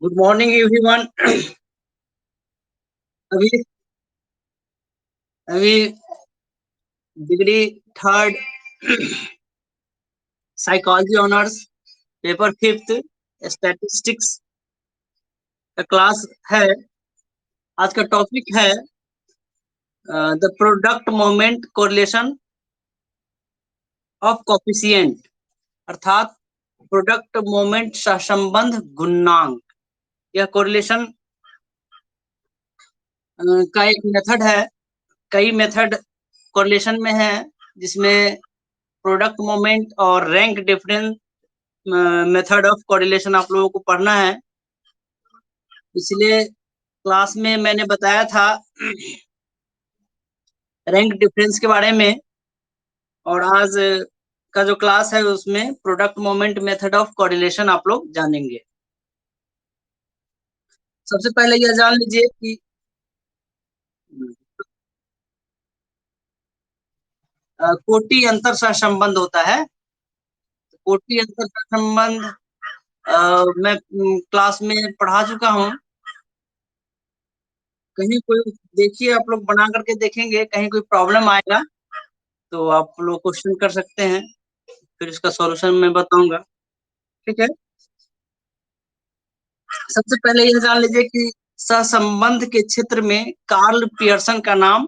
Good morning everyone. अभी अभी degree third psychology honours paper fifth statistics का class है। आज का टॉपिक है the product moment correlation of coefficient, अर्थात प्रोडक्ट मोमेंट सहसंबंध गुणांक। यह कोरिलेशन का एक मेथड है। कई मेथड कोरिलेशन में है, जिसमें प्रोडक्ट मोमेंट और rank difference method of correlation आप लोगों को पढ़ना है। पिछले क्लास में मैंने बताया था रैंक डिफरेंस के बारे में, और आज का जो क्लास है उसमें product moment method of correlation आप लोग जानेंगे। सबसे पहले यह जान लीजिए कि कोटि अंतर सहसंबंध होता है। कोटि अंतर सहसंबंध मैं क्लास में पढ़ा चुका हूँ। कहीं कोई देखिए, आप लोग बना करके देखेंगे, कहीं कोई प्रॉब्लम आएगा तो आप लोग क्वेश्चन कर सकते हैं, फिर इसका सॉल्यूशन मैं बताऊंगा। ठीक है। सबसे पहले यह जान लीजिए कि सहसंबंध के क्षेत्र में कार्ल पियर्सन का नाम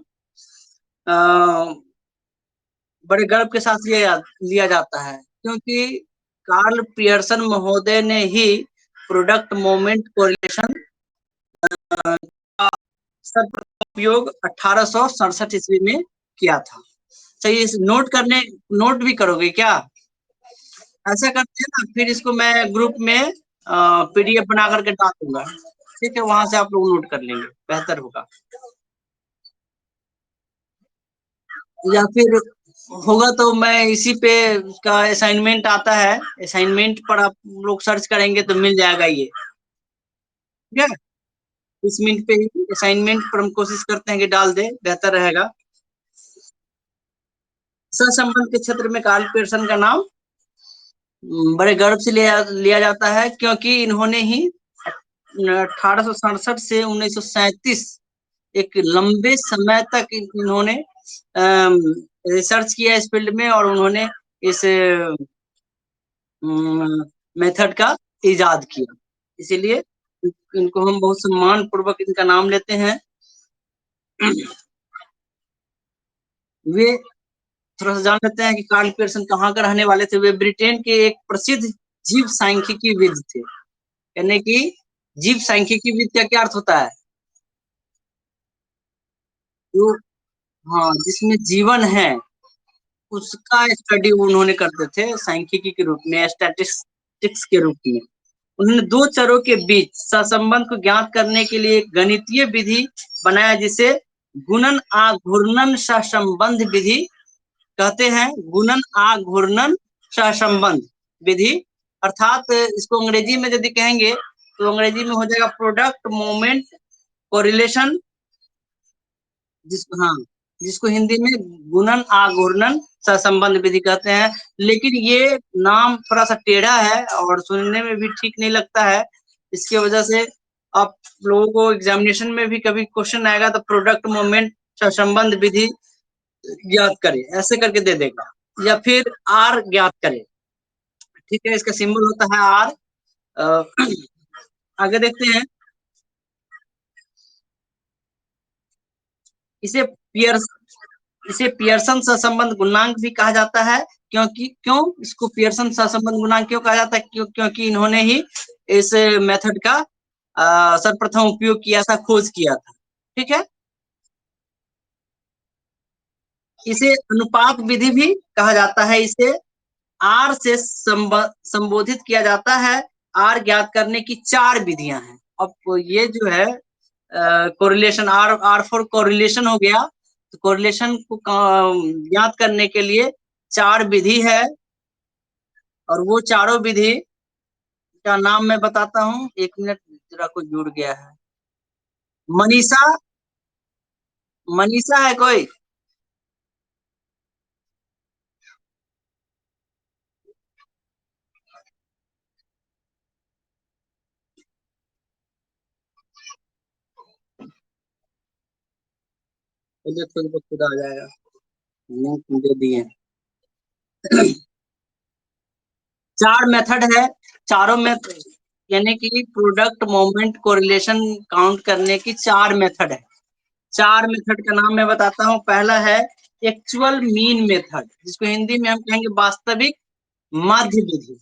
अ, बड़े गर्व के साथ लिया जाता है, क्योंकि कार्ल पियर्सन महोदय ने ही प्रोडक्ट मोमेंट कोरिलेशन का सर्वप्रथम उपयोग 1867 ईस्वी में किया था। सही, इस नोट भी करोगे क्या? ऐसा करते हैं ना, फिर इसको मैं ग्रुप में पीडीएफ बना करके डाल दूंगा। ठीक है, वहां से आप लोग नोट कर लेंगे, बेहतर होगा। या फिर होगा तो मैं इसी पे उसका असाइनमेंट आता है, असाइनमेंट पर आप लोग सर्च करेंगे तो मिल जाएगा ये। ठीक है, 20 मिनट पे ही असाइनमेंट पर हम कोशिश करते हैं कि डाल दे, बेहतर रहेगा। सहसंबंध के क्षेत्र में कार्ल पियर्सन का नाम बड़े गर्व से लिया जाता है, क्योंकि इन्होंने ही 1867 से 1937 एक लंबे समय तक इन्होंने रिसर्च किया इस फील्ड में, और उन्होंने इस मेथड का इजाद किया। इसीलिए इनको हम बहुत सम्मान पूर्वक इनका नाम लेते हैं। वे थोड़ा सा जान लेते हैं कि कार्ल पियर्सन कहाँ के रहने वाले थे। वे ब्रिटेन के एक प्रसिद्ध जीव सांख्यिकी विद थे। यानी कि जीव सांख्यिकी विद का क्या अर्थ होता है? जो, हाँ, जिसमें जीवन है उसका स्टडी उन्होंने करते थे सांख्यिकी के रूप में, स्टैटिस्टिक्स के रूप में। उन्होंने दो चरों के बीच सहसंबंध को ज्ञात करने के लिए एक गणितीय विधि बनाया, जिसे गुणन आघूर्णन सहसंबंध विधि कहते हैं। गुणन आघूर्णन सहसंबंध विधि, अर्थात इसको अंग्रेजी में यदि कहेंगे तो अंग्रेजी में हो जाएगा प्रोडक्ट मोमेंट कोरिलेशन, हाँ, जिसको हिंदी में गुणन आघूर्णन सहसंबंध विधि कहते हैं। लेकिन ये नाम थोड़ा सा टेढ़ा है और सुनने में भी ठीक नहीं लगता है। इसकी वजह से आप लोगों को एग्जामिनेशन में भी कभी क्वेश्चन आएगा तो प्रोडक्ट मोमेंट सहसंबंध विधि ज्ञात करे ऐसे करके दे देगा, या फिर आर ज्ञात करे। ठीक है, इसका सिंबल होता है आर। आगे देखते हैं। इसे पियर्स इसे पियर्सन सहसंबंध गुणांक भी कहा जाता है। क्यों इसको पियर्सन सहसंबंध गुणांक क्यों कहा जाता है? क्योंकि इन्होंने ही इस मेथड का सर्वप्रथम उपयोग किया था, खोज किया था। ठीक है। इसे अनुपात विधि भी कहा जाता है। इसे आर से संबोधित किया जाता है। आर ज्ञात करने की 4 विधियां हैं। अब ये जो है correlation, R R for correlation हो गया। तो कोरिलेशन को ज्ञात करने के लिए 4 विधि है, और वो चारों विधि का नाम मैं बताता हूँ। 1 मिनट, जरा कुछ जुड़ गया है। मनीषा, मनीषा है कोई? चलिए खुद ब खुद आ जाएगा। दे दिए। 4 मेथड है। चारों में यानी कि प्रोडक्ट मोमेंट कोरिलेशन काउंट करने की 4 मेथड है। 4 मेथड का नाम मैं बताता हूँ। पहला है एक्चुअल मीन मेथड, जिसको हिंदी में हम कहेंगे वास्तविक माध्य विधि।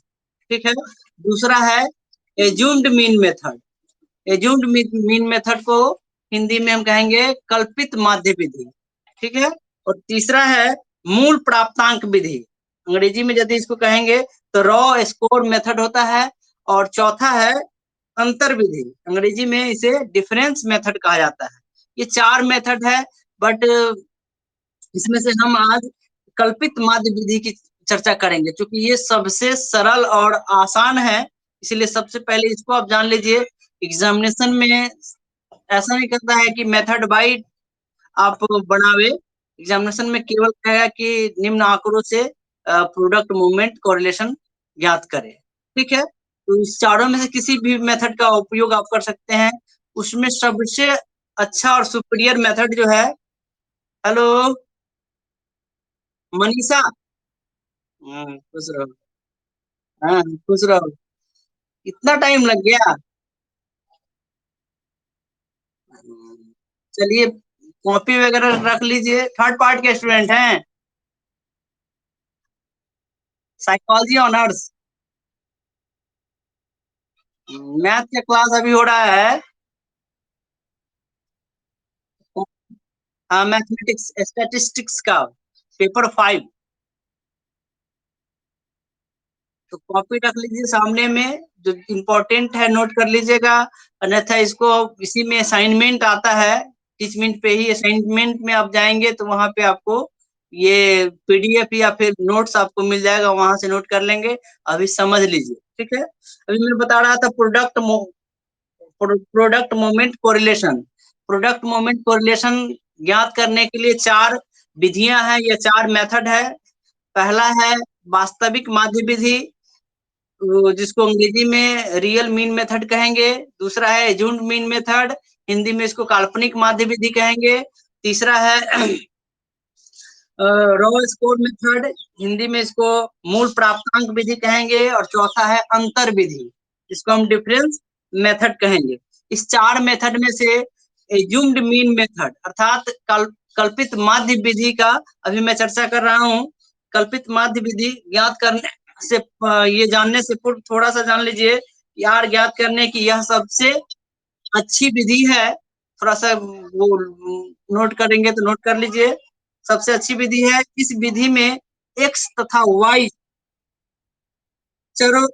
ठीक है। दूसरा है assumed mean method. Assumed mean method को हिंदी में हम कहेंगे कल्पित माध्य विधि। ठीक है। और तीसरा है मूल प्राप्तांक विधि। अंग्रेजी में यदि इसको कहेंगे तो रॉ स्कोर मेथड होता है। और चौथा है अंतर विधि। अंग्रेजी में इसे डिफरेंस मेथड कहा जाता है। ये 4 मेथड है। बट इसमें से हम आज कल्पित माध्य विधि की चर्चा करेंगे, क्योंकि ये सबसे सरल और आसान है। इसलिए सबसे पहले इसको आप जान लीजिए। एग्जामिनेशन में ऐसा नहीं करता है कि मेथड बाई आप बनावे। एग्जामिनेशन में केवल कहेगा कि निम्न आंकड़ों से प्रोडक्ट मूवमेंट कोरिलेशन ज्ञात करें। ठीक है। तो इस चारों में से किसी भी मेथड का उपयोग आप कर सकते हैं। उसमें सबसे अच्छा और सुपीरियर मेथड जो है, हेलो मनीषा। खुश रहो। हाँ खुश रहो। इतना टाइम लग गया। चलिए कॉपी वगैरह रख लीजिए। थर्ड पार्ट के स्टूडेंट हैं? Psychology honours. मैथ का क्लास अभी हो रहा है। मैथमेटिक्स स्टैटिस्टिक्स का पेपर 5। तो कॉपी रख लीजिए सामने में, जो इम्पोर्टेंट है नोट कर लीजिएगा। अन्यथा इसको इसी में असाइनमेंट आता है। टीच मिनट पे ही असाइनमेंट में आप जाएंगे तो वहां पे आपको ये पीडीएफ या फिर नोट्स आपको मिल जाएगा, वहां से नोट कर लेंगे। अभी समझ लीजिए। ठीक है। अभी मैं बता रहा था product moment correlation. Product moment correlation ज्ञात करने के लिए 4 विधियां हैं या 4 मेथड है। पहला है वास्तविक माध्य विधि, जिसको अंग्रेजी में रियल मीन मेथड कहेंगे। दूसरा है एज्यूम्ड मीन मेथड, हिंदी में इसको काल्पनिक माध्य विधि कहेंगे। तीसरा है रॉ स्कोर मेथड, हिंदी में इसको मूल प्राप्तांक विधि कहेंगे। और चौथा है अंतर विधि, जिसको हम डिफरेंस मेथड कहेंगे। इस 4 मेथड में से एज्यूम्ड मीन मेथड अर्थात कल्पित माध्य विधि का अभी मैं चर्चा कर रहा हूँ। कल्पित माध्य विधि ज्ञात करने से ये जानने से पूर्व थोड़ा सा जान लीजिए कि आर ज्ञात करने की यह सबसे अच्छी विधि है। थोड़ा सा वो नोट करेंगे तो नोट कर लीजिए। सबसे अच्छी विधि है। इस विधि में एक्स तथा वाई चरों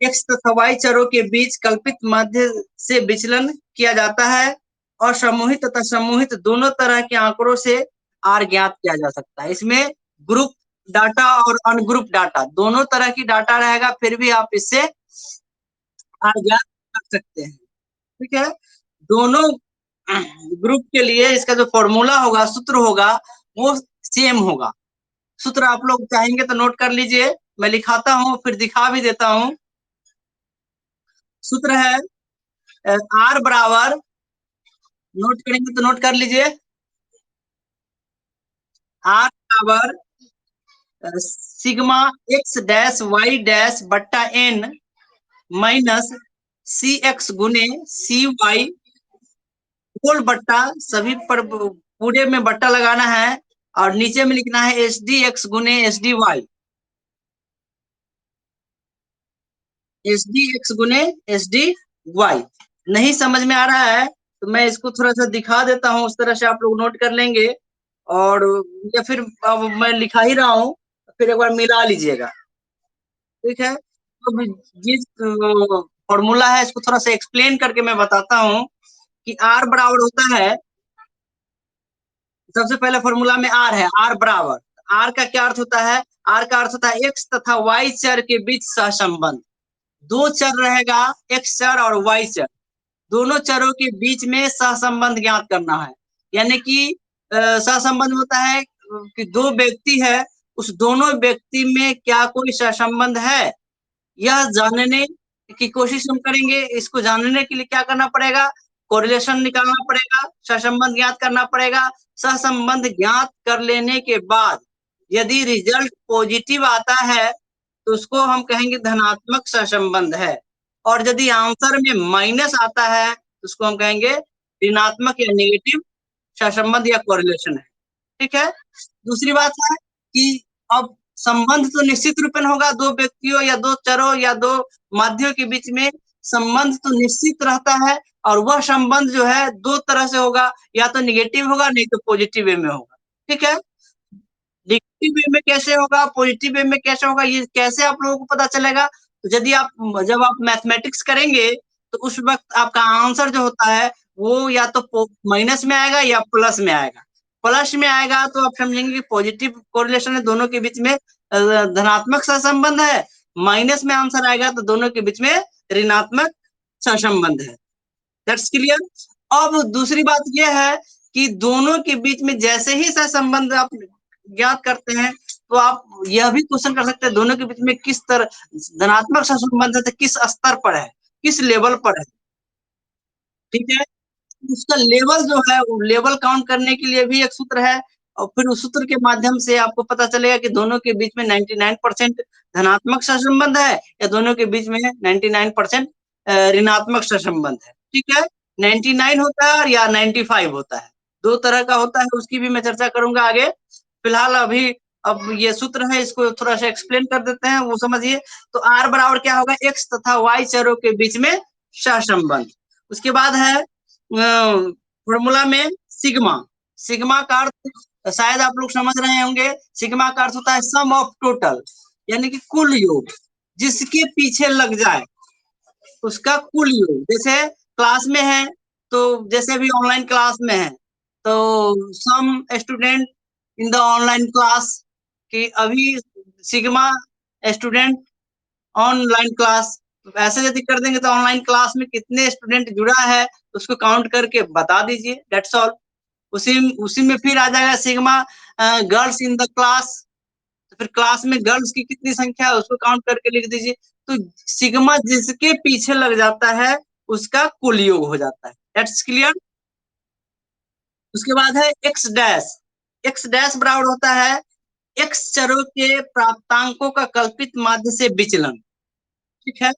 एक्स तथा वाई चरों के बीच कल्पित माध्य से विचलन किया जाता है। और समूहित तथा समूहित दोनों तरह के आंकड़ों से आर ज्ञात किया जा सकता है। इसमें ग्रुप डाटा और अनग्रुप डाटा दोनों तरह की डाटा रहेगा, फिर भी आप इससे आर ज्ञात कर सकते हैं। ठीक है। दोनों ग्रुप के लिए इसका जो फॉर्मूला होगा, सूत्र होगा, वो सेम होगा। सूत्र आप लोग चाहेंगे तो नोट कर लीजिए, मैं लिखाता हूँ फिर दिखा भी देता हूँ। सूत्र है आर बराबर, नोट करेंगे तो नोट कर लीजिए। आर बराबर sigma x dash y dash बट्टा एन माइनस सी एक्स गुने सी वाई होल बट्टा सभी पर पूरे में बट्टा लगाना है। और नीचे में लिखना है एस डी एक्स गुने S D y. S D x गुने एस डी वाई। नहीं समझ में आ रहा है तो मैं इसको थोड़ा सा दिखा देता हूँ, उस तरह से आप लोग नोट कर लेंगे। और या फिर अब मैं लिखा ही रहा हूँ, फिर एक बार मिला लीजिएगा। ठीक है। तो जिस फॉर्मूला है इसको थोड़ा सा एक्सप्लेन करके मैं बताता हूँ कि आर बराबर होता है। सबसे पहले फॉर्मूला में आर है, आर बराबर। आर का क्या अर्थ होता है? आर का अर्थ होता है एक्स तथा वाई चर के बीच सहसंबंध। दो चर रहेगा, एक्स चर और वाई चर। दोनों चरों के बीच में सहसंबंध ज्ञात करना है। यानी कि सहसंबंध होता है कि दो व्यक्ति है, उस दोनों व्यक्ति में क्या कोई सहसंबंध है, यह जानने की कोशिश हम करेंगे। इसको जानने के लिए क्या करना पड़ेगा? कोरिलेशन निकालना पड़ेगा, सहसंबंध ज्ञात करना पड़ेगा। सहसंबंध ज्ञात कर लेने के बाद यदि रिजल्ट पॉजिटिव आता है तो उसको हम कहेंगे धनात्मक सहसंबंध है, और यदि आंसर में माइनस आता है तो उसको हम कहेंगे ऋणात्मक या नेगेटिव सहसंबंध या कोरिलेशन है। ठीक है। दूसरी बात है कि अब संबंध तो निश्चित रूप में होगा, दो व्यक्तियों या दो चरों या दो माध्ययों के बीच में संबंध तो निश्चित रहता है, और वह संबंध जो है दो तरह से होगा, या तो निगेटिव होगा नहीं तो पॉजिटिव वे में होगा। ठीक है। नेगेटिव वे में कैसे होगा, पॉजिटिव वे में कैसे होगा, ये कैसे आप लोगों को पता चलेगा? तो यदि आप जब आप मैथमेटिक्स करेंगे तो उस वक्त आपका आंसर जो होता है वो या तो माइनस में आएगा या प्लस में आएगा। प्लस में आएगा तो आप समझेंगे कि पॉजिटिव कोरिलेशन है, दोनों के बीच में धनात्मक सहसंबंध है। माइनस में आंसर आएगा तो दोनों के बीच में ऋणात्मक सहसंबंध है। That's clear. अब दूसरी बात यह है कि दोनों के बीच में जैसे ही सहसंबंध आप ज्ञात करते हैं तो आप यह भी क्वेश्चन कर सकते हैं दोनों के बीच में किस तरह धनात्मक सहसंबंध है, किस स्तर पर है, किस लेवल पर है। ठीक है। उसका लेवल जो है वो लेवल काउंट करने के लिए भी एक सूत्र है, और फिर उस सूत्र के माध्यम से आपको पता चलेगा कि दोनों के बीच में 99% धनात्मक सहसंबंध है या दोनों के बीच में 99% ऋणात्मक सहसंबंध है। ठीक है। 99 होता है या 95 होता है, दो तरह का होता है, उसकी भी मैं चर्चा करूंगा आगे। फिलहाल अभी अब ये सूत्र है, इसको थोड़ा सा एक्सप्लेन कर देते हैं, वो समझिए। तो आर बराबर क्या होगा, एक्स तथा वाई चरों के बीच में सहसंबंध। उसके बाद है फॉर्मूला में सिग्मा। सिग्मा का अर्थ शायद आप लोग समझ रहे होंगे, सिग्मा का अर्थ होता है सम ऑफ टोटल, यानी कि कुल योग, जिसके पीछे लग जाए उसका कुल योग। जैसे क्लास में है तो जैसे भी ऑनलाइन क्लास में है तो some student in the online class, कि अभी सिग्मा स्टूडेंट ऑनलाइन क्लास, ऐसे यदि कर देंगे तो ऑनलाइन क्लास में कितने स्टूडेंट जुड़ा है उसको काउंट करके बता दीजिए, दैट्स ऑल। उसी उसी में फिर आ जाएगा sigma girls in the class, तो फिर क्लास में गर्ल्स की कितनी संख्या है उसको काउंट करके लिख दीजिए। तो सिग्मा जिसके पीछे लग जाता है उसका कुल योग हो जाता है। That's clear. उसके बाद है एक्स डैश। एक्स डैश बराबर होता है एक्स चरों के प्राप्तांकों का कल्पित माध्य से विचलन। ठीक है।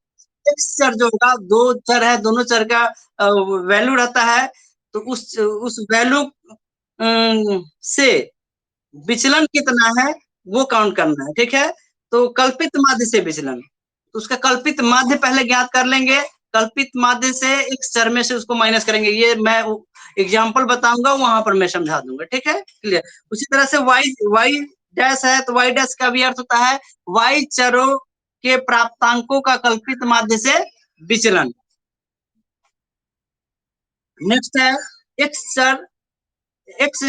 एक्स चर जो होगा, दो चर है, दोनों चर का वैल्यू रहता है, तो उस वैल्यू से विचलन कितना है वो काउंट करना है। ठीक है। तो कल्पित माध्य से विचलन, तो उसका कल्पित माध्य पहले ज्ञात कर लेंगे, कल्पित माध्य से एक चर में से उसको माइनस करेंगे, ये मैं एग्जांपल बताऊंगा वहां पर मैं समझा दूंगा। ठीक है, क्लियर। उसी तरह से वाई वाई डैश है तो वाई डैश का भी अर्थ होता है वाई चरों के प्राप्तांकों का कल्पित माध्य से विचलन। नेक्स्ट है एक्स चर, x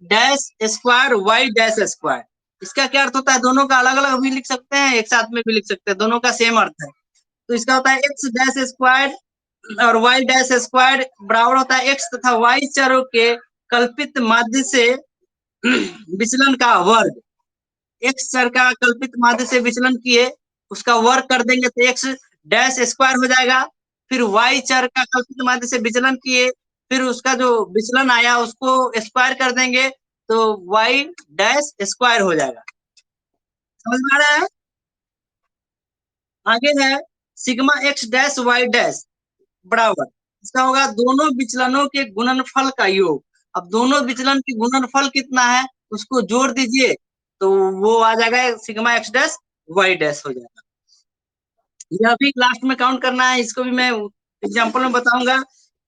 dash square y dash square. इसका क्या अर्थ होता है, दोनों का अलग अलग भी लिख सकते हैं, एक साथ में भी लिख सकते हैं, दोनों का सेम अर्थ है। तो इसका होता है एक्स डैश स्क्वायर और वाई डैश स्क्वायर बराबर होता है एक्स तथा वाई चरों के कल्पित माध्य से विचलन का वर्ग। एक्स चर का कल्पित माध्य से विचलन किए उसका वर्ग कर देंगे तो एक्स डैश स्क्वायर हो जाएगा। फिर वाई चर का कल्पित माध्य से विचलन किए, फिर उसका जो विचलन आया उसको स्क्वायर कर देंगे तो वाई डैश स्क्वायर हो जाएगा। समझ में आ रहा है? आगे है sigma x dash y dash बराबर, इसका होगा दोनों विचलनों के गुणनफल का योग। अब दोनों विचलन के गुणनफल कितना है उसको जोड़ दीजिए तो वो आ जाएगा sigma x dash y dash हो जाएगा। यह भी लास्ट में काउंट करना है, इसको भी मैं एग्जांपल में बताऊंगा।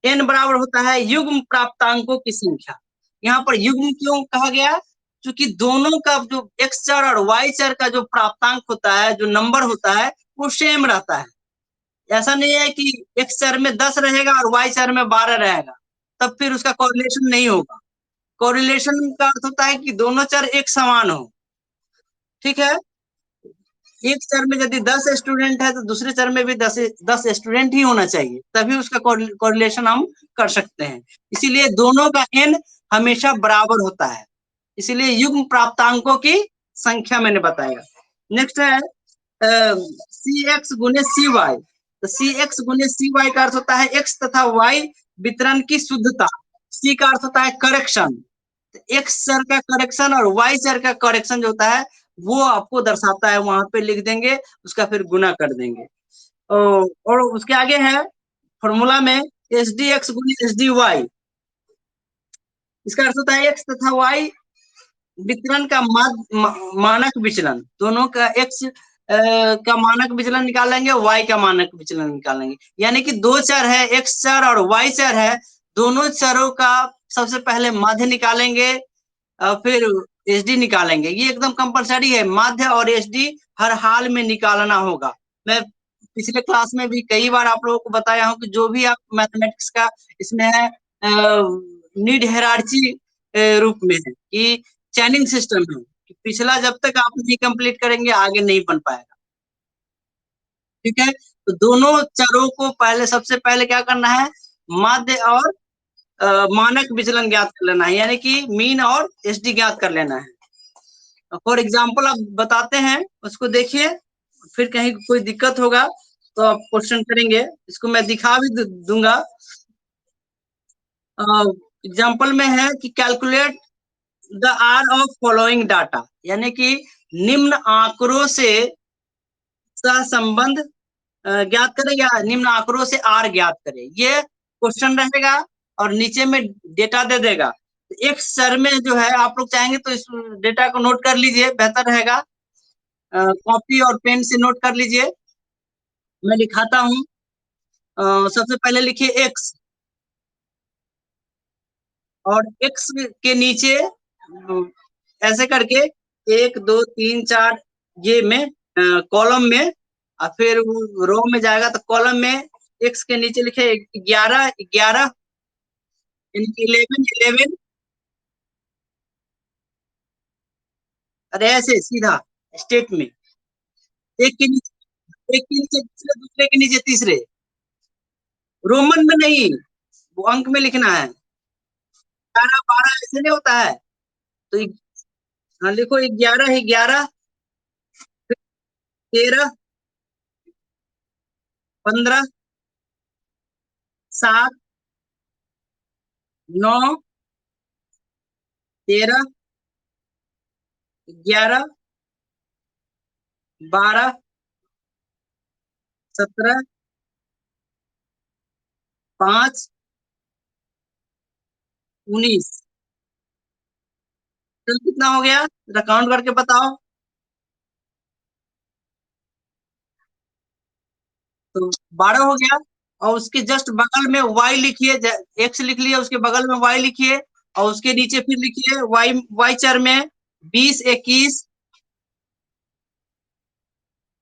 n बराबर होता है युग्म प्राप्तांकों की संख्या। यहाँ पर युग्म क्यों कहा गया, क्योंकि दोनों का जो x चर और y चर का जो प्राप्तांक होता है, जो नंबर होता है वो सेम रहता है। ऐसा नहीं है कि x चर में 10 रहेगा और y चर में 12 रहेगा, तब फिर उसका कोरिलेशन नहीं होगा। कोरिलेशन का अर्थ होता है कि दोनों चर एक समान हो। ठीक है। एक चर में यदि 10 स्टूडेंट है तो दूसरे चर में भी 10 स्टूडेंट ही होना चाहिए, तभी उसका कोरिलेशन हम कर सकते हैं। इसीलिए दोनों का n हमेशा बराबर होता है, इसीलिए युग्म प्राप्तांकों की संख्या मैंने बताया। नेक्स्ट है सी एक्स गुने सी वाई। तो सी एक्स गुने सी वाई का अर्थ होता है एक्स तथा वाई वितरण की शुद्धता। सी का अर्थ होता है करेक्शन। एक्स चर का करेक्शन और वाई चर का करेक्शन जो होता है वो आपको दर्शाता है, वहां पे लिख देंगे, उसका फिर गुना कर देंगे। और उसके आगे है फॉर्मूला में एच डी एक्स गुनी एच डी वाई। इसका अर्थ होता है एक्स तथा वाई वितरण का मानक विचलन, दोनों का एक्स का मानक विचलन निकालेंगे, वाई का मानक विचलन निकालेंगे। यानी कि दो चर है, एक्स चर और वाई चर है, दोनों चरों का सबसे पहले माध्य निकालेंगे और फिर एच डी निकालेंगे। ये एकदम कंपलसरी है, माध्य और एच डी हर हाल में निकालना होगा। मैं पिछले क्लास में भी कई बार आप लोगों को बताया हूँ कि जो भी आप मैथमेटिक्स का इसमें है नीड हायरार्ची रूप में है कि चैनिंग सिस्टम है कि पिछला जब तक आप नहीं कंप्लीट करेंगे आगे नहीं बन पाएगा। ठीक है, तो दोनों चरों को पहले सबसे पहले क्या करना है, माध्य और मानक विचलन ज्ञात कर लेना है, यानी कि मीन और एच डी ज्ञात कर लेना है। फॉर एग्जाम्पल आप बताते हैं, उसको देखिए, फिर कहीं कोई दिक्कत होगा तो आप क्वेश्चन करेंगे, इसको मैं दिखा भी दूंगा। एग्जाम्पल में है कि calculate the R of following data, यानी कि निम्न आंकड़ों से संबंध ज्ञात करें या निम्न आंकड़ों से आर ज्ञात करें, ये क्वेश्चन रहेगा और नीचे में डेटा दे देगा। एक सर में जो है आप लोग चाहेंगे तो इस डेटा को नोट कर लीजिए, बेहतर रहेगा, कॉपी और पेन से नोट कर लीजिए। मैं लिखाता हूँ, सबसे पहले लिखिए एक्स, और एक्स के नीचे ऐसे करके 1 2 3 4 ये में कॉलम में, और फिर रो में जाएगा तो कॉलम में एक्स के नीचे लिखे 11 11, 11 11। अरे ऐसे सीधा स्टेट में, एक के नीचे दूसरे, दूसरे के नीचे तीसरे, रोमन में नहीं, वो अंक में लिखना है। 11 12 ऐसे नहीं होता है। तो हाँ लिखो 11 11, 13, 15, 7, 9, 13, 11, 12, 17, 5, 19। तो कितना हो गया, काउंट करके बताओ। तो 12 हो गया, और उसके जस्ट बगल में y लिखिए, एक्स लिख लिया, उसके बगल में y लिखिए, और उसके नीचे फिर लिखिए y चर में 20 21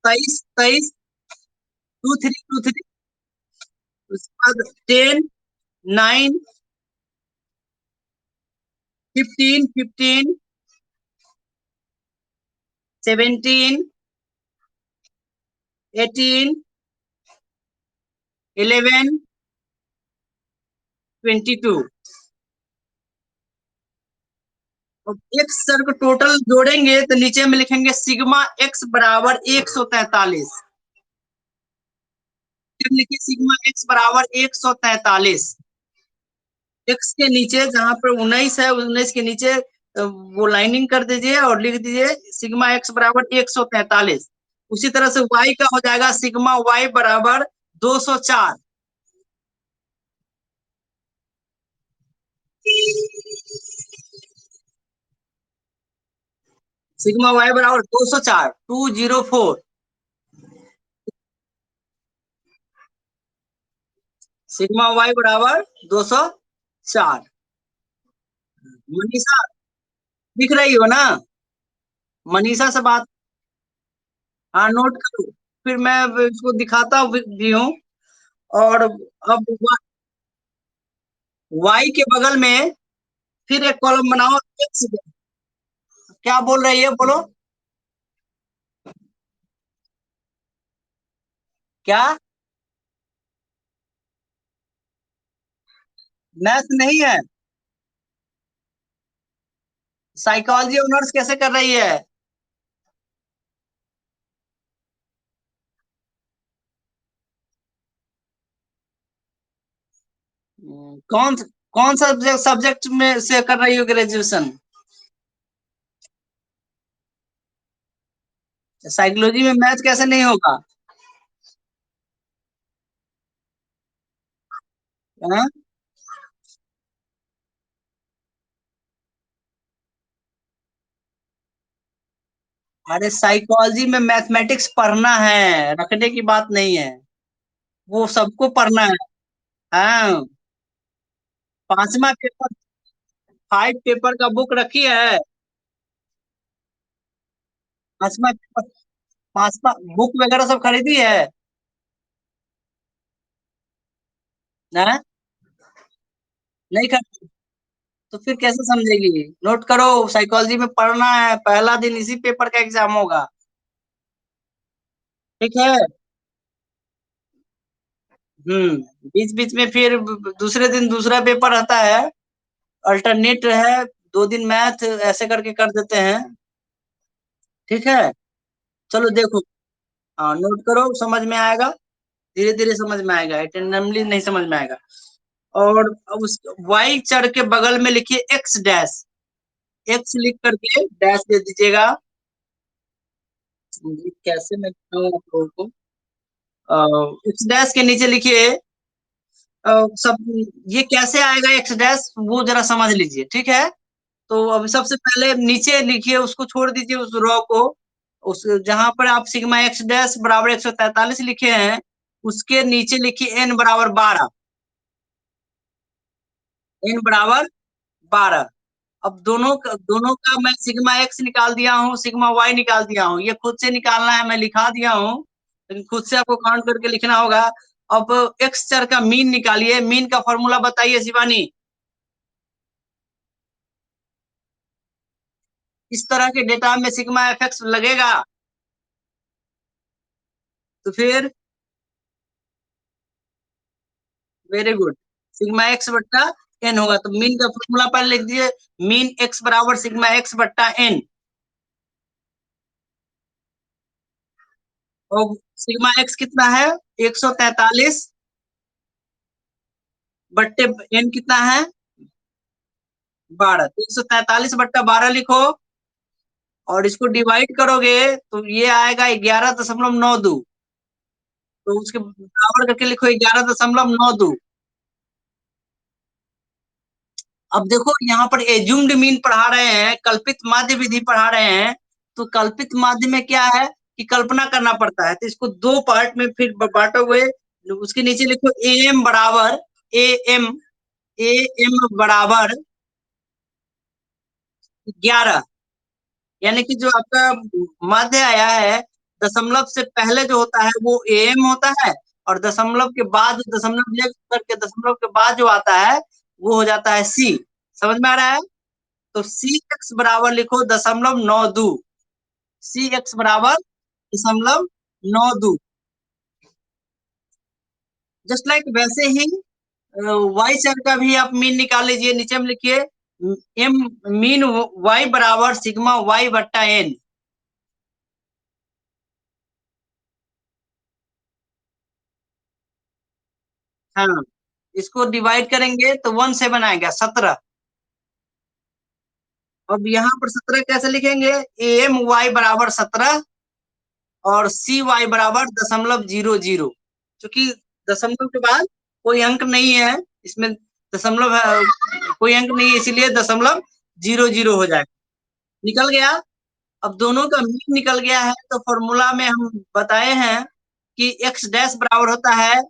23 23 2 3 2 3, उसके बाद 10 9 15 15 17 18 11 22। एक्स सर को टोटल जोड़ेंगे तो नीचे में लिखेंगे सिग्मा एक्स बराबर 143। लिखिए सिग्मा एक्स बराबर 143। एक्स के नीचे जहां पर 19 है, 19 के नीचे वो लाइनिंग कर दीजिए और लिख दीजिए सिग्मा एक्स बराबर 143। उसी तरह से वाई का हो जाएगा सिग्मा वाई बराबर 204। सिग्मा वाई बराबर 204 204। सिग्मा वाई बराबर 204। मनीषा दिख रही हो ना, मनीषा से बात। हाँ नोट करो, फिर मैं इसको दिखाता भी हूँ। और अब वाई के बगल में फिर एक कॉलम बनाओ एक्स। क्या बोल रही है बोलो। क्या मैथ नहीं है, साइकोलॉजी ऑनर्स कैसे कर रही है। कौन कौन सा सब्जेक्ट में से कर रही हो ग्रेजुएशन? साइकोलॉजी में मैथ कैसे नहीं होगा? हाँ? अरे साइकोलॉजी में मैथमेटिक्स पढ़ना है, रखने की बात नहीं है। वो सबको पढ़ना है। हाँ। 5वां पेपर, 5 पेपर का बुक रखी है। 5वां पेपर, 5वां बुक वगैरह सब खरीदी है। ना? नहीं खरीदी? तो फिर कैसे समझेगी? नोट करो, साइकोलॉजी में पढ़ना है, पहला दिन इसी पेपर का एग्जाम होगा। ठीक है। बीच बीच में फिर दूसरे दिन दूसरा पेपर आता है, अल्टरनेट है, 2 दिन मैथ, ऐसे करके कर देते हैं। ठीक है। चलो देखो। हाँ, नोट करो, समझ में आएगा। धीरे धीरे समझ में आएगा, इटरनली नहीं समझ में आएगा। और अब उस वाई चढ़ के बगल में लिखिए एक्स डैश। एक्स लिख करके डैश दे दीजिएगा। ये कैसे मैं बताऊं आप लोगों को? एक्स डैश के नीचे लिखिए सब। ये कैसे आएगा एक्स डैश, वो जरा समझ लीजिए, ठीक है। तो अब सबसे पहले नीचे लिखिए, उसको छोड़ दीजिए उस रो को। उस जहां पर आप सिग्मा एक्स डैश बराबर 143 लिखे हैं, उसके नीचे लिखिए एन बराबर 12। एन बराबर 12। अब दोनों का मैं सिग्मा एक्स निकाल दिया हूँ, सिग्मा वाई निकाल दिया हूँ, ये खुद से निकालना है, मैं लिखा दिया हूँ, लेकिन खुद से आपको काउंट करके लिखना होगा। अब एक्स चर का मीन निकालिए, मीन का फॉर्मूला बताइए शिवानी। इस तरह के डेटा में सिग्मा एफ एक्स लगेगा? तो फिर वेरी गुड, सिग्मा एक्स बट्टा एन होगा। तो मीन का फॉर्मूला पहले लिख दीजिए, मीन एक्स बराबर सिग्मा एक्स बट्टा एन। और सिग्मा एक्स कितना है? 143 बट्टे एन कितना है? 12। 143 बट्टा 12 लिखो, और इसको डिवाइड करोगे तो ये आएगा 11.92। तो उसके बराबर करके लिखो 11.92। अब देखो यहाँ पर एज्यूम्ड मीन पढ़ा रहे हैं, कल्पित माध्य विधि पढ़ा रहे हैं। तो कल्पित माध्य में क्या है कि कल्पना करना पड़ता है, तो इसको 2 पार्ट में फिर बांटो हुए। उसके नीचे लिखो ए एम बराबर, ए एम, ए एम बराबर 11। यानी कि जो आपका माध्य आया है, दशमलव से पहले जो होता है वो ए एम होता है, और दशमलव के बाद, दशमलव लेकर के दशमलव के बाद जो आता है वो हो जाता है सी। समझ में आ रहा है? तो सी एक्स बराबर लिखो 0.92। सी एक्स बराबर 0.92। जस्ट लाइक वैसे ही वाई चर का भी आप मीन निकाल लीजिए, नीचे में लिखिए एम, मीन वाई बराबर सिग्मा वाई बट्टा एन। हाँ, इसको डिवाइड करेंगे तो 1/7 आएगा, 17। अब यहाँ पर 17 कैसे लिखेंगे? ए एम वाई बराबर 17, और सी वाई बराबर 0.00। क्योंकि दशमलव के बाद कोई अंक नहीं है इसमें, दशमलव है, कोई अंक नहीं है, इसीलिए 0.00 हो जाएगा। निकल गया। अब दोनों का मीन निकल गया है, तो फॉर्मूला में हम बताए हैं कि एक्स डैश बराबर होता है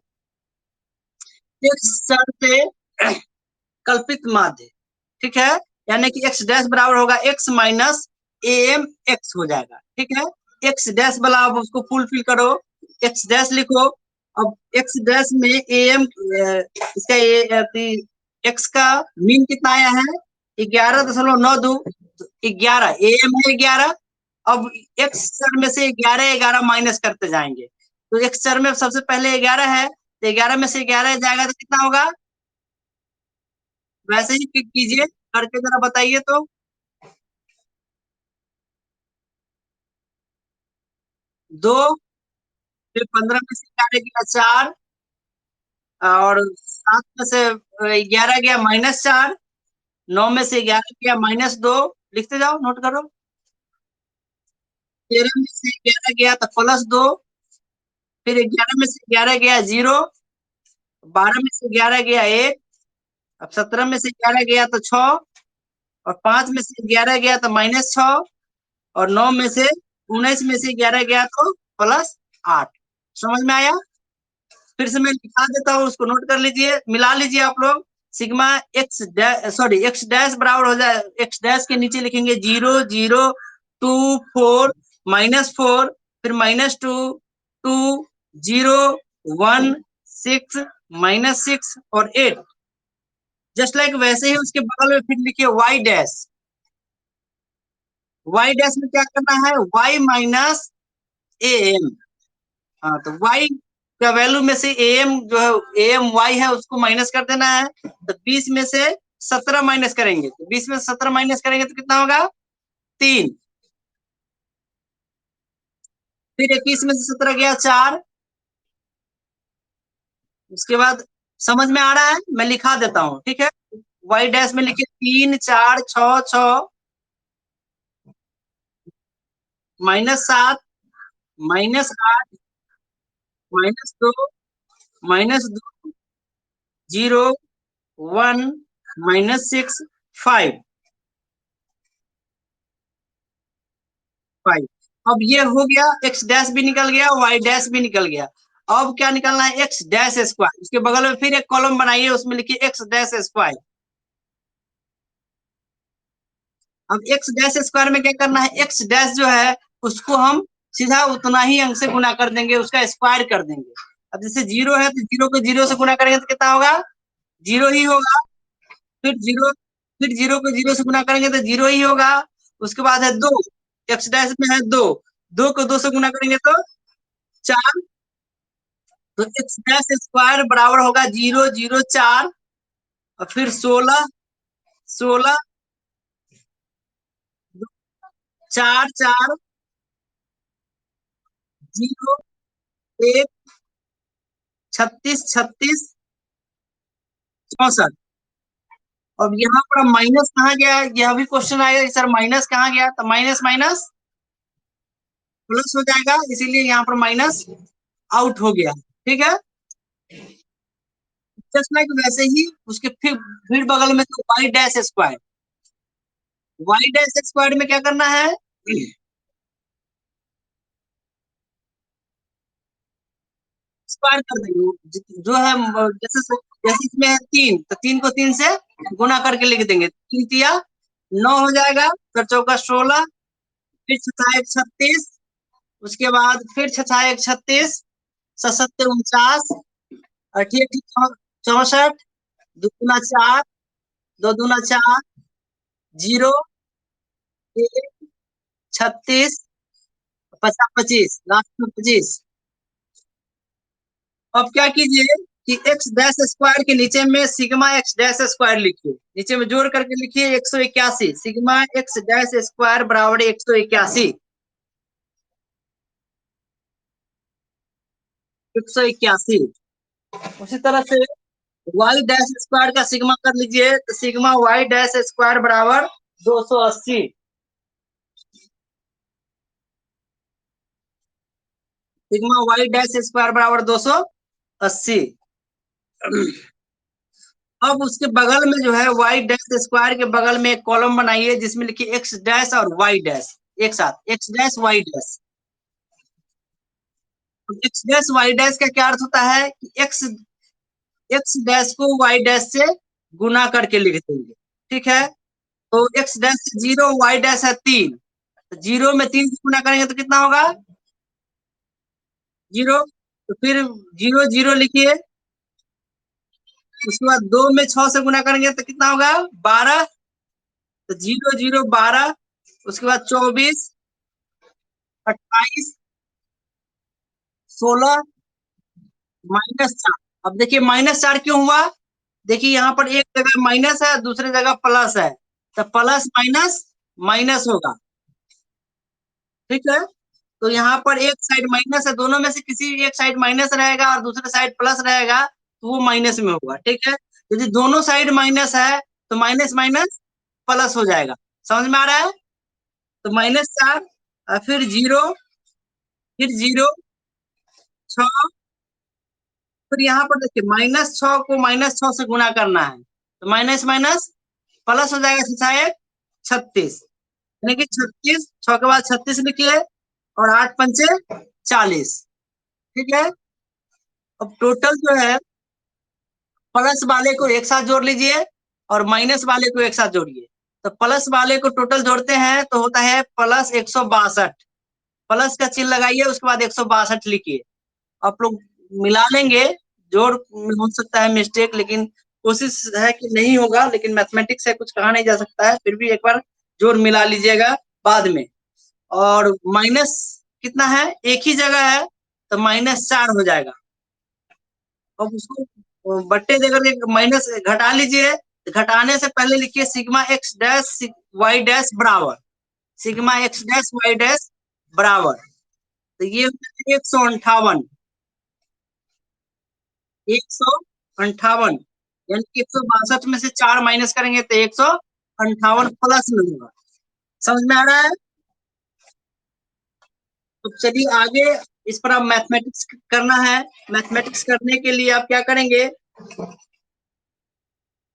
एक्स सर से कल्पित माध्य। ठीक है। यानी कि एक्स डैश बराबर होगा x minus A M x हो जाएगा। ठीक है। एक्स डैश वाला आप उसको फुलफिल करो, एक्स डैश लिखो। अब एक्स डैश में ए एम, इसका एक्स का मीन कितना आया है? 11.92। 11 ए एम है 11। अब एक्स चर में से 11 माइनस करते जाएंगे, तो एक्स चर में सबसे पहले 11 है, तो 11 में से 11 जाएगा तो कितना होगा? वैसे ही कीजिए, करके जरा बताइए तो। 2, फिर 15 में से 11 गया 4, और 7 में से 11 गया -4, 9 में से 11 गया -2, लिखते जाओ, नोट करो। 13 में से 11 गया तो +2, फिर 11 में से 11 गया 0, 12 में से 11 गया 1, अब 17 में से 11 गया तो 6, और 5 में से 11 गया तो -6, और 9 में से 19 में से 11 गया तो +8। समझ में आया? फिर से मैं लिखा देता हूँ, उसको नोट कर लीजिए, मिला लीजिए आप लोग। Sigma x dash, sorry x dash बराबर हो जाए, एक्स डैश के नीचे लिखेंगे 0 0 2 4 -4, फिर -2 2 0 1 6 -6 और 8। जस्ट लाइक वैसे ही उसके बगल में फिर लिखिए वाई डैश। वाई डैश में क्या करना है, वाई माइनस ए एम। हाँ, तो y का वैल्यू में से am जो है am y है उसको माइनस कर देना है। तो 20 में से 17 माइनस करेंगे, तो 20 में से 17 माइनस करेंगे तो कितना होगा, 3। फिर 21 में से 17 गया 4। उसके बाद समझ में आ रहा है, मैं लिखा देता हूँ, ठीक है। y डैश में लिखिए 3 4 6 6 -7 -8 -2 -2 0 1 -6 5 5। अब ये हो गया, एक्स डैश भी निकल गया, वाई डैश भी निकल गया। अब क्या निकलना है, एक्स डैश स्क्वायर। उसके बगल में फिर एक कॉलम बनाइए, उसमें लिखिए एक्स डैश स्क्वायर। अब एक्स डैश स्क्वायर में क्या करना है, एक्स डैश जो है उसको हम सीधा उतना ही अंक से गुना कर देंगे, उसका स्क्वायर कर देंगे। अब जैसे 0 है तो 0 को 0 से गुना करेंगे तो कितना होगा, 0 ही होगा। फिर 0, फिर 0 को 0 से गुना करेंगे तो 0 ही होगा। उसके बाद है 2, एक्स डैश में है 2, 2 को 2 से गुना करेंगे तो 4। तो एक्स डैश स्क्वायर बराबर होगा 0 0 4, और फिर 16 16 4 4 0 1 36 36 64। अब यहाँ पर माइनस कहाँ गया, यह भी क्वेश्चन आएगा सर माइनस कहाँ गया, तो माइनस माइनस प्लस हो जाएगा, इसीलिए यहाँ पर माइनस आउट हो गया। ठीक है, जस्ट लाइक वैसे ही उसके फिर बगल में तो y dash square. Y dash square में क्या करना है, स्क्वायर कर देंगे जो है, जैसे जैसे इसमें है 3, तो 3 को 3 से गुना करके लिख देंगे, 3 तिया 9 हो जाएगा, फिर चौका 16, फिर छठा एक 36, उसके बाद फिर छठा एक 36, सत्ते 49, अठी 64, दो दूना 4, दो दूना 4, 0 1 36, 50 25, लास्ट में 25। अब क्या कीजिए कि एक्स डैश स्क्वायर के नीचे में सिग्मा एक्स डैश स्क्वायर लिखिए, नीचे में जोड़ करके लिखिए 181, सिग्मा एक्स डैश स्क्वायर बराबर 181, 181। उसी तरह से वाई डैश स्क्वायर का सिग्मा कर लीजिए, तो सिग्मा वाई डैश स्क्वायर बराबर 280। सिग्मा वाई डैश स्क्वायर बराबर 280। अब उसके बगल में जो है वाई डैश स्क्वायर के बगल में एक कॉलम बनाइए, जिसमें लिखिए एक्स डैश और वाई डैश एक साथ, x dash y dash. X dash y dash का क्या अर्थ होता है कि एक्स एक्स डैश को वाई डैश से गुना करके लिख देंगे। ठीक है, तो एक्स डैश 0, वाई डैश है 3, 0 में 3 से गुना करेंगे तो कितना होगा, 0। तो फिर 0 0 लिखिए, उसके बाद 2 में 6 से गुना करेंगे तो कितना होगा, 12। तो 0 0 12, उसके बाद 24 28 16 -4। अब देखिए -4 क्यों हुआ, देखिए यहाँ पर एक जगह माइनस है, दूसरी जगह प्लस है, तो प्लस माइनस माइनस होगा। ठीक है, तो यहाँ पर एक साइड माइनस है, दोनों में से किसी एक साइड माइनस रहेगा और दूसरे साइड प्लस रहेगा, तो वो माइनस में होगा, ठीक है। यदि दोनों साइड माइनस है तो माइनस माइनस प्लस हो जाएगा। समझ में आ रहा है? तो -4 और फिर 0, फिर 0, 6, फिर यहाँ पर देखिए -6 को -6 से गुना करना है, तो माइनस माइनस प्लस हो जाएगा, 36, यानी कि 36, 6 के बाद 36 लिखिए, और 8 पंचे 40, ठीक है। अब टोटल जो है, प्लस वाले को एक साथ जोड़ लीजिए और माइनस वाले को एक साथ जोड़िए। तो प्लस वाले को टोटल जोड़ते हैं तो होता है प्लस 162, प्लस का चिन्ह लगाइए, उसके बाद 162 लिखिए। आप लोग मिला लेंगे, जोड़ में हो सकता है मिस्टेक, लेकिन कोशिश है कि नहीं होगा, लेकिन मैथमेटिक्स है, कुछ कहा नहीं जा सकता है, फिर भी एक बार जोड़ मिला लीजिएगा बाद में। और माइनस कितना है, एक ही जगह है, तो -4 हो जाएगा। अब उसको बट्टे देकर के माइनस घटा लीजिए। घटाने से पहले लिखिए sigma x dash y dash बराबर, sigma x dash y dash बराबर, तो ये 158, 158, यानी कि 162 में से 4 माइनस करेंगे तो 158 प्लस में होगा। समझ में आ रहा है? तो चलिए आगे, इस पर आप मैथमेटिक्स करना है। मैथमेटिक्स करने के लिए आप क्या करेंगे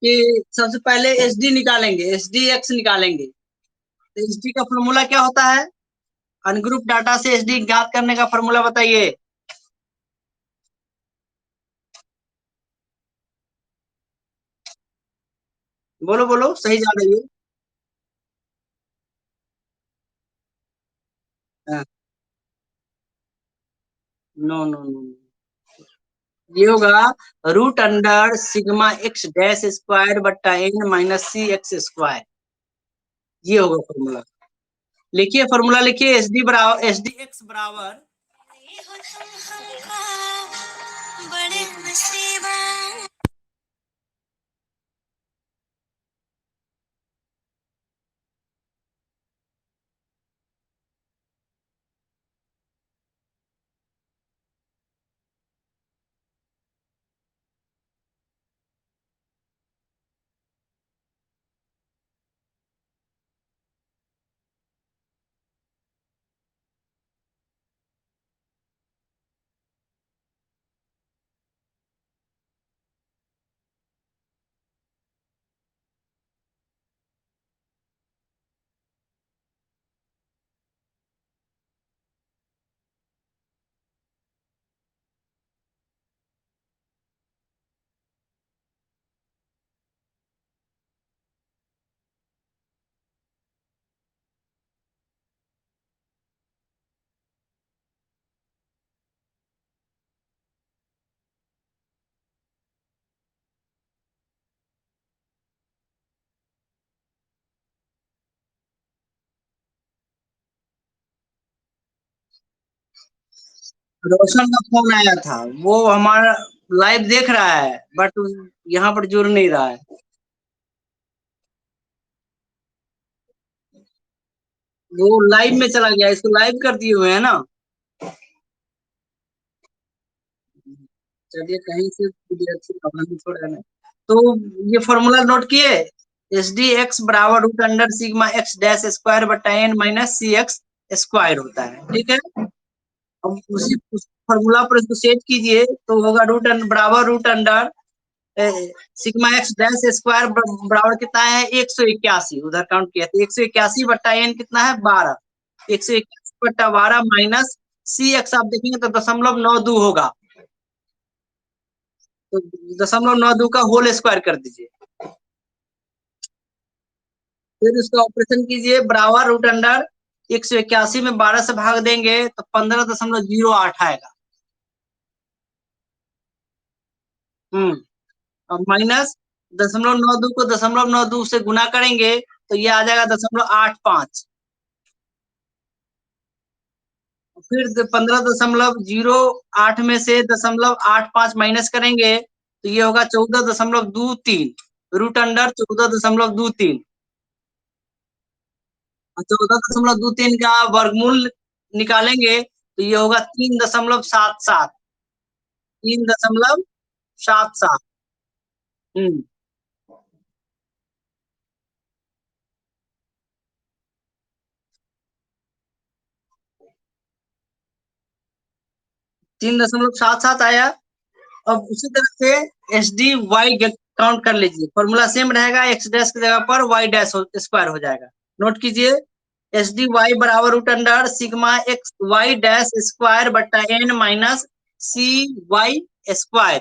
कि सबसे पहले एच डी निकालेंगे, एच डी एक्स निकालेंगे। तो एच डी का फॉर्मूला क्या होता है? अनग्रुप डाटा से एच डी ज्ञात करने का फॉर्मूला बताइए। बोलो बोलो, सही जा रही है। हाँ, नो नो नो, ये होगा √(सिग्मा x डैश स्क्वायर बट्टा n minus C x square), ये होगा फॉर्मूला। लिखिए फॉर्मूला, लिखिए एच डी बराबर, एच डी एक्स बराबर, रोशन का फोन आया था, वो हमारा लाइव देख रहा है, बट यहाँ पर जुड़ नहीं रहा है। वो लाइव में चला गया, इसको लाइव कर दिए हुए है ना। चलिए कहीं से विद्यार्थी प्रॉब्लम छोड़ा है ना। तो ये फॉर्मूला नोट किए, एच डी एक्स बराबर √(सिग्मा x डैश स्क्वायर बटा n minus C x square होता है, ठीक है। अब उस फॉर्मूला पर इसको सेट कीजिए, तो होगा बराबर √(, सिग्मा एक्स डैश स्क्वायर बराबर कितना है, 181, उधर काउंट किया तो 181 बट्टा n कितना है, 12, 181 बट्टा 12 माइनस सी एक्स, आप देखेंगे तो 0.92 होगा, तो 0.92 का होल स्क्वायर कर दीजिए। फिर उसका ऑपरेशन कीजिए, बराबर √, 181 में 12 से भाग देंगे तो 15.08 आएगा। अब माइनस 0.92 को 0.92 से गुना करेंगे तो ये आ जाएगा 0.85। फिर 15.08 में से 0.85 माइनस करेंगे तो ये होगा 14.23, √14.23, और 14.23 का वर्गमूल निकालेंगे तो ये होगा 3.77, 3.77, साथ साथ। हम्म। 3.77 आया। अब उसी तरह से एस डी वाई काउंट कर लीजिए, फॉर्मूला सेम रहेगा, एक्स डैश की जगह पर वाई डैश स्क्वायर हो जाएगा। नोट कीजिए, एस डी वाई बराबर root under sigma x y dash square बट्टा N minus C y square.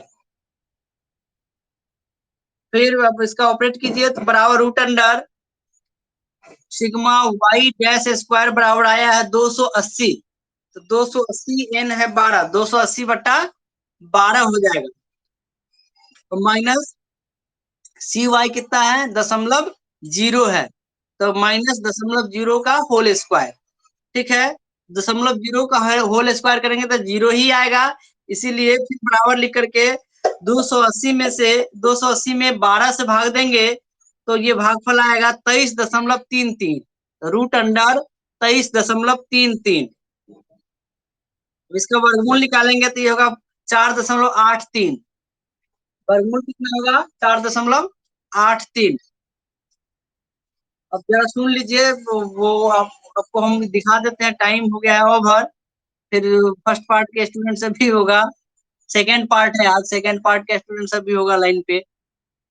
फिर अब इसका ऑपरेट कीजिए तो बराबर root under sigma y dash square बराबर आया है 280। तो 280 एन है 12, 280 बट्टा 12 हो जाएगा। तो माइनस सी वाई कितना है, 0.0 है। तो माइनस 0.0 का होल स्क्वायर। ठीक है, 0.0 का होल स्क्वायर करेंगे तो 0 ही आएगा। इसीलिए फिर बराबर लिख करके 280 में से 280 में 12 से भाग देंगे तो ये भागफल आएगा 23.33। Root under 23.33। इसका वर्गमूल निकालेंगे तो ये होगा 4.83। वर्गमूल कितना होगा, 4.83। अब जरा सुन लीजिए, वो आपको हम दिखा देते हैं, टाइम हो गया है ओवर। फिर फर्स्ट पार्ट के स्टूडेंट से भी होगा, सेकेंड पार्ट है आज, सेकेंड पार्ट के स्टूडेंट से भी होगा लाइन पे।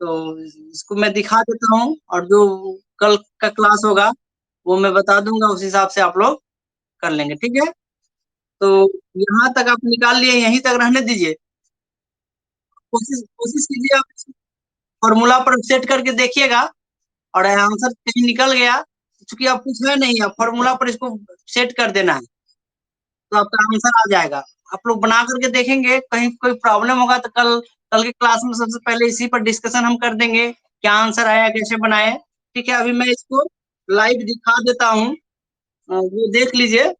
तो इसको मैं दिखा देता हूँ, और जो कल का क्लास होगा वो मैं बता दूंगा, उस हिसाब से आप लोग कर लेंगे। ठीक है, तो यहाँ तक आप निकाल लिए, यहीं तक रहने दीजिए। कोशिश कोशिश कीजिए आप फॉर्मूला पर सेट करके देखिएगा, और आंसर कहीं निकल गया, चूंकि अब कुछ है नहीं, अब फॉर्मूला पर इसको सेट कर देना है तो आपका आंसर आ जाएगा। आप लोग बना करके देखेंगे, कहीं कोई प्रॉब्लम होगा तो कल कल के क्लास में सबसे पहले इसी पर डिस्कशन हम कर देंगे, क्या आंसर आया, कैसे बनाए। ठीक है, अभी मैं इसको लाइव दिखा देता हूँ, वो देख लीजिए।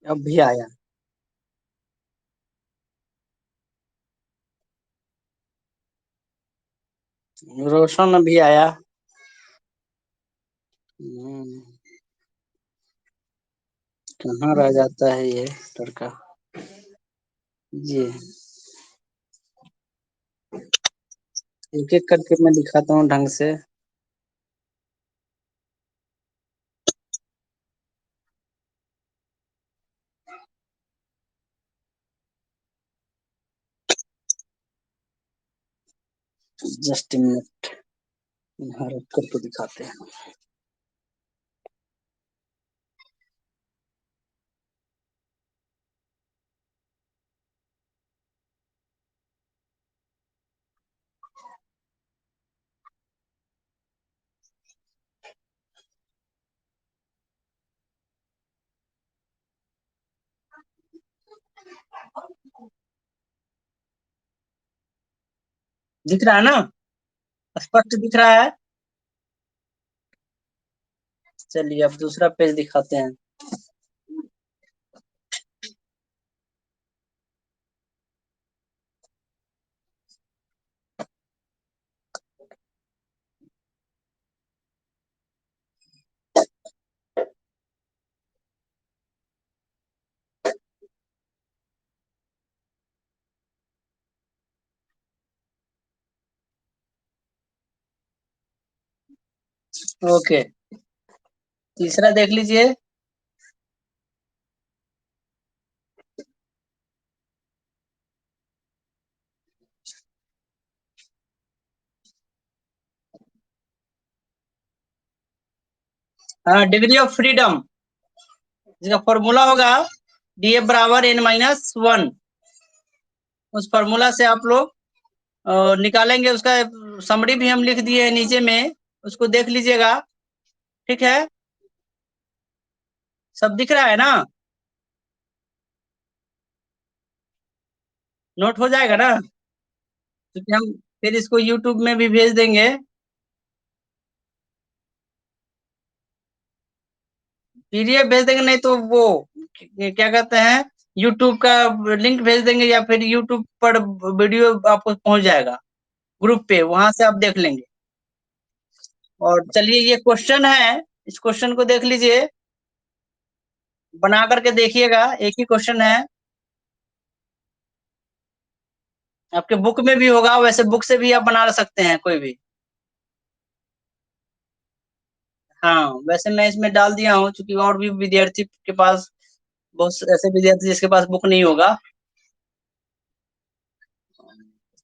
अब भी आया, रोशन अभी आया। हम्म, कहाँ रह जाता है ये लड़का। जी, एक एक करके मैं दिखाता हूँ ढंग से। जस्ट मिनट, यहाँ रख करके दिखाते हैं। दिख रहा है ना, स्पष्ट दिख रहा है। चलिए अब दूसरा पेज दिखाते हैं। ओके, तीसरा देख लीजिए। हाँ, डिग्री ऑफ फ्रीडम, जिसका फॉर्मूला होगा डी एफ बराबर n-1। उस फॉर्मूला से आप लोग निकालेंगे, उसका समरी भी हम लिख दिए है नीचे में, उसको देख लीजिएगा। ठीक है, सब दिख रहा है ना। नोट हो जाएगा ना? क्योंकि हम फिर इसको यूट्यूब में भी भेज देंगे। पीडीएफ भेज देंगे, नहीं तो वो क्या कहते हैं, यूट्यूब का लिंक भेज देंगे, या फिर यूट्यूब पर वीडियो आपको पहुंच जाएगा ग्रुप पे, वहां से आप देख लेंगे। और चलिए, ये क्वेश्चन है, इस क्वेश्चन को देख लीजिए, बना करके देखिएगा, एक ही क्वेश्चन है, आपके बुक में भी होगा, वैसे बुक से भी आप बना सकते हैं कोई भी। हाँ, वैसे मैं इसमें डाल दिया हूँ, क्योंकि और भी विद्यार्थी के पास, बहुत से ऐसे विद्यार्थी जिसके पास बुक नहीं होगा।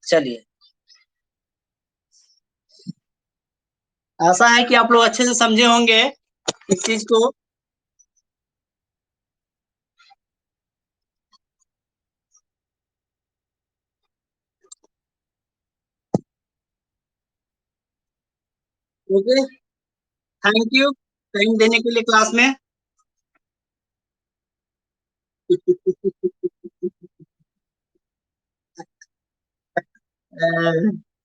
चलिए, आशा है कि आप लोग अच्छे से समझे होंगे इस चीज को। ओके, थैंक यू टाइम देने के लिए क्लास में।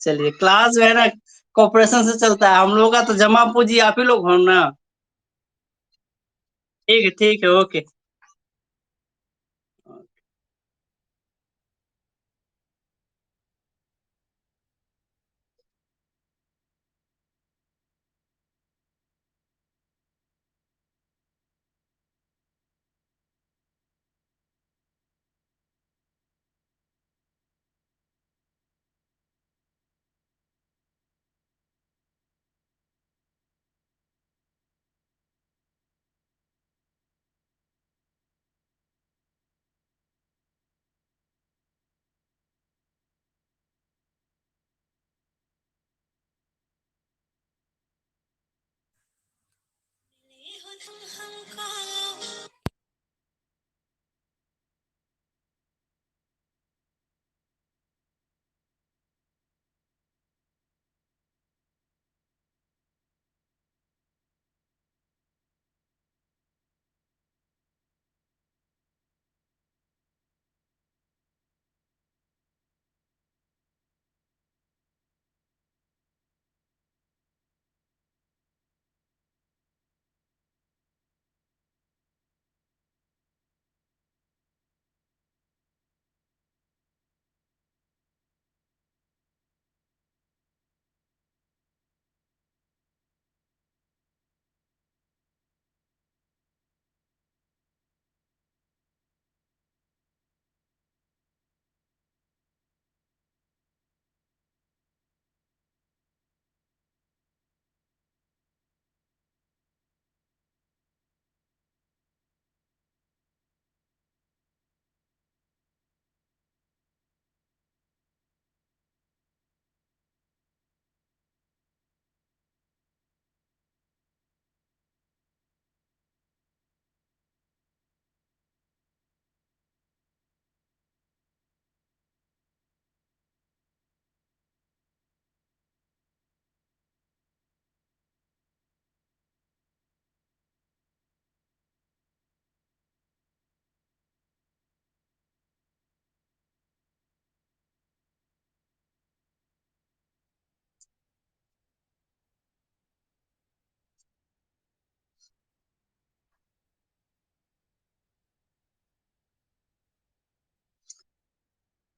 चलिए, क्लास जो है ना, कॉपरेशन से चलता है, हम लोगों का तो जमा पूंजी आप ही लोग हो ना। ठीक है, ठीक है, ओके।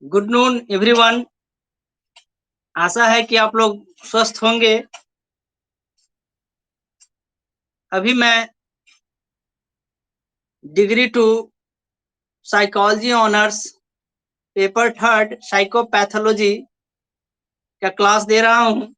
गुड नून एवरीवन, आशा है कि आप लोग स्वस्थ होंगे। अभी मैं degree two psychology honours paper third psychopathology का क्लास दे रहा हूँ।